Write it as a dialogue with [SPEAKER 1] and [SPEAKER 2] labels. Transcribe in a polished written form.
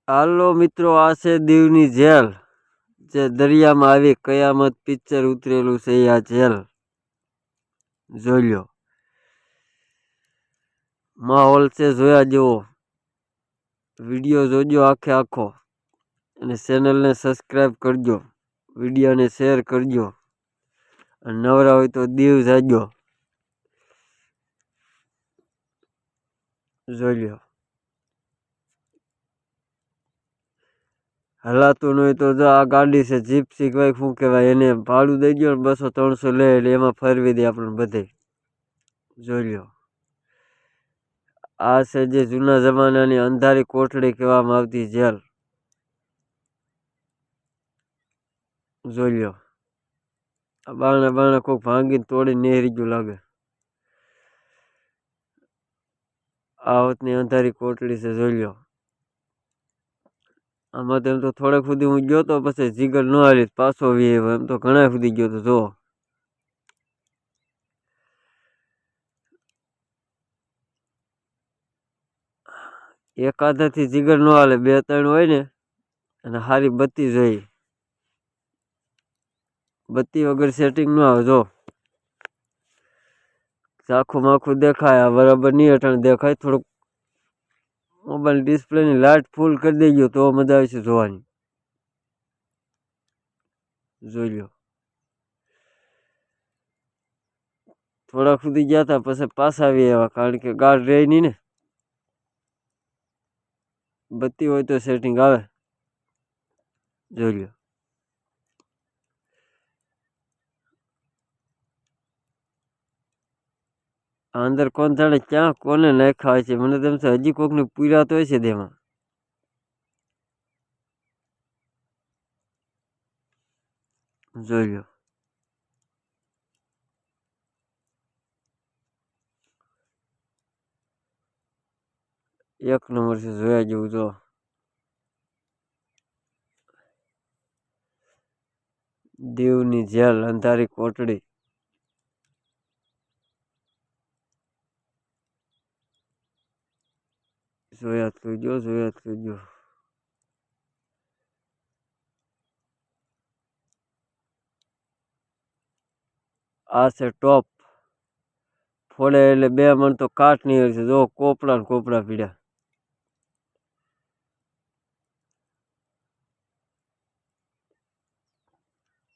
[SPEAKER 1] હાલો મિત્રો, આ છે દીવની જેલ, જે દરિયામાં આવી કયામત પિક્ચર ઉતરેલું છે. આ જેલ જોઈ લ્યો. માહોલ છે જોયા જેવો. વિડીયો જોજો આખે આખો અને ચેનલને સબસ્ક્રાઈબ કરજો, વિડીયોને શેર કરજો અને નવરા હોય તો દીવ જાજો. જોઈ લ્યો. હલાતું નહીં તો જો આ ગાડી છે જીપ્સી કહેવાય, શું કહેવાય એને, ભાડું દઈ ગયો ને 200-300 લે એટલે એમાં ફરવી દે આપણને બધે. જોઈ લ્યો. આ છે જે જૂના જમાનાની અંધારી કોઠડી કહેવામાં આવતી જેલ. જોઈ લ્યો. આ બારણા કોઈક ભાંગીને તોડીને નેહરી ગયું લાગે. આ વખતની અંધારી કોટડી છે. જોઈ લ્યો. આમાં તો એમ તો થોડેક સુધી હું ગયો તો પછી જીગર ન હાલી પાછો એમ તો ઘણા સુધી ગયો તો જો. એક આધાથી જીગર ન હાલે, 2-3 હોય ને અને સારી બત્તી જોઈએ. બત્તી વગર સેટિંગ ન આવે. જો આખું માખું દેખાય, બરાબર નહીં અટાણ દેખાય. થોડુંક મોબાઈલ ડિસ્પ્લેની લાઇટ ફૂલ કરી દેજો તો મજા આવે છે જોવાની. જોઈ લો. થોડાક સુધી ગયા હતા પછી પાછા આવી આવ્યા, કારણ કે ગાર્ડ રહે નહીં ને. બત્તી હોય તો સેટિંગ આવે. જોઈ લો. અંદર કોણ જાણે ક્યાં કોને નાખ્યા હોય છે, મને તેમ છે હજી કોકને પૂર્યા તો હોય છે તેમાં. જોઈ લો. એક નંબર છે જોયા જેવું. જો દીવની જેલ, અંધારી કોટડી. જોયા કરજો. આ છે ટોપ. ફોડે એટલે 2 મણ તો કાટ નહીં છે. જો કોપડા ને કોપડા પીડ્યા.